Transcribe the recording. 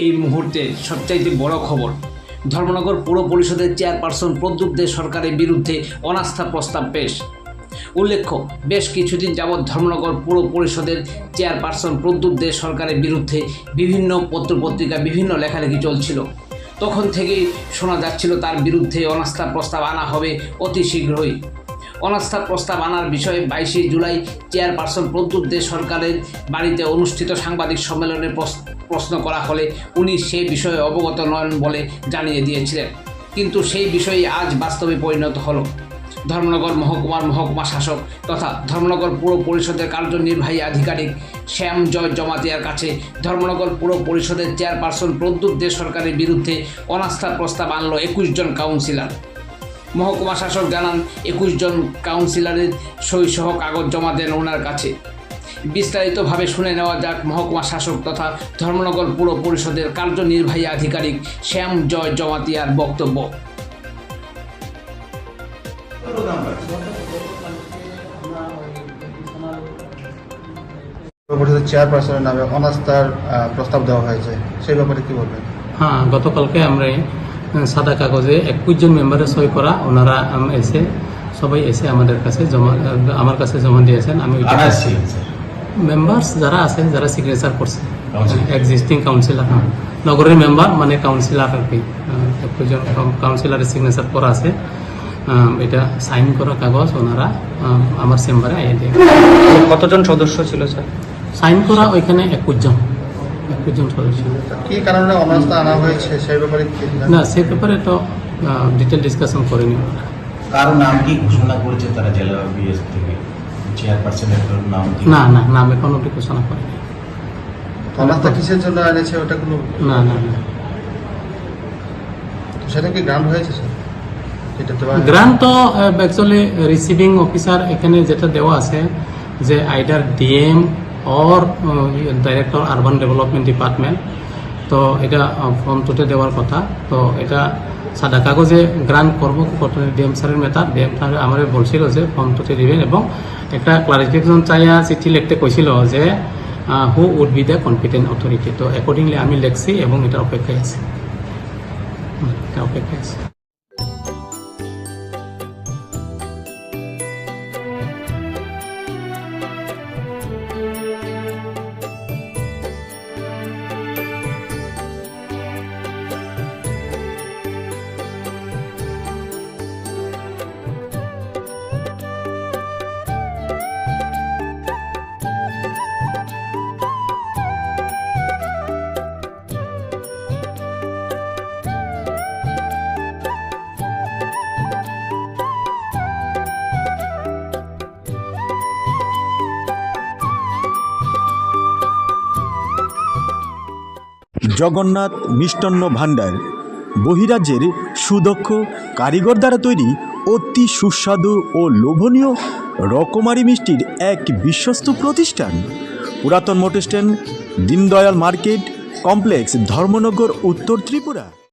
এই মুহূর্তে সবচাইতে বড় খবর, ধর্মনগর পৌর পরিষদের চেয়ারপারসন প্রদ্যুৎ দে সরকারের বিরুদ্ধে অনাস্থা প্রস্তাব পেশ। উল্লেখ্য, বেশ কিছুদিন যাবৎ ধর্মনগর পৌর পরিষদের চেয়ারপারসন প্রদ্যুৎ দে সরকারের বিরুদ্ধে বিভিন্ন পত্রপত্রিকা বিভিন্ন লেখালেখি চলছিল। তখন থেকেই শোনা যাচ্ছিল তার বিরুদ্ধে অনাস্থা প্রস্তাব আনা হবে অতি শীঘ্রই। অনাস্থা প্রস্তাব আনার বিষয়ে 22 জুলাই চেয়ারপারসন প্রদ্যুৎ দে সরকারের বাড়িতে অনুষ্ঠিত সাংবাদিক সম্মেলনে প্রশ্ন করা হলে উনি সেই বিষয়ে অবগত নন বলে জানিয়ে দিয়েছিলেন। কিন্তু সেই বিষয়ে আজ বাস্তবে পরিণত হলো। ধর্মনগর মহকুমার মহকুমা শাসক তথা ধর্মনগর পৌর পরিষদের কার্যনির্বাহী আধিকারিক শ্যাম জয় জমাতিয়ার কাছে ধর্মনগর পৌর পরিষদের চেয়ারপারসন প্রদ্যুৎ দে সরকারের বিরুদ্ধে অনাস্থা প্রস্তাব আনল 21 জন কাউন্সিলর। মহকুমা শাসক জানান, 21 জন কাউন্সিলরের সইসহ কাগজ জমা দেন ওনার কাছে। বিস্তারিতভাবে শুনে নেওয়া যাক মহকুমা শাসক তথা ধর্মনগর পৌর পরিষদের কার্যনির্বাহী আধিকারিক শ্যাম জয় জমাতিয়ার বক্তব্য। পরিষদের চেয়ারপারসনের নামে অনাস্থার প্রস্তাব দেওয়া হয়েছে, সেই ব্যাপারে কি বলবেন? হ্যাঁ, গতকালকে আমরা সাদা কাগজে 21 জন মেম্বারের সই করা ওনারা সবাই এসে আমার কাছে জমা দিয়েছেন। আমি মেম্বার্স যারা আছেন, যারা সিগনেচার করছে, এক্সিস্টিং কাউন্সিলর, নগরের মেম্বার মানে কাউন্সিলর আর কি, 21 জন কাউন্সিলরের সিগনেচার করা আছে। এটা সাইন করা কাগজ ওনারা আমার চেম্বারে আইয়ে দিয়ে। কতজন সদস্য ছিল স্যার? সাইন করা ওইখানে 21 জন সদস্য। কি কারণে অনাস্থা আনা হয়েছে সেই ব্যাপারে না, সেই ব্যাপারে তো ডিটেল ডিসকাশন করেনি। কারো নাম কি ঘোষণা করেছে তারা জেলা বিএস থেকে? চেয়ারপারসনের নাম না, নাম এখন অব্দি ঘোষণা করেনি। অনাস্থা কিসের জন্য এনেছে ওটা কোনো না, সেটা কি গ্রান্ট হয়েছে স্যার? গ্রান্ট তো অ্যাকচুয়ালি রিসিভিং অফিসার এখানে যেটা দেওয়া আছে যে either DM or director urban development department, তো এটা ফর্ম 2-তে দেওয়ার কথা। তো এটা সাদা কাগজে গ্রান্ট করবো ডিএম স্যারের মেতা, ডিএম স্যার আমার বলছিল যে ফর্ম 2-তে দিবেন এবং একটা ক্লারিফিকেশন চাইয়া চিঠি লিখতে কইছিল যে who would be the competent authority. তো অ্যাকর্ডিংলি আমি লিখছি এবং এটা অপেক্ষায় আছে। জগন্নাথ মিষ্টান্ন ভাণ্ডার বহিরাজ্যের সুদক্ষ কারিগর দ্বারা তৈরি অতি সুস্বাদু ও লোভনীয় রকমারি মিষ্টির এক বিশ্বস্ত প্রতিষ্ঠান। পুরাতন motor stand, Deendayal market complex, Dharmanagar, উত্তর ত্রিপুরা।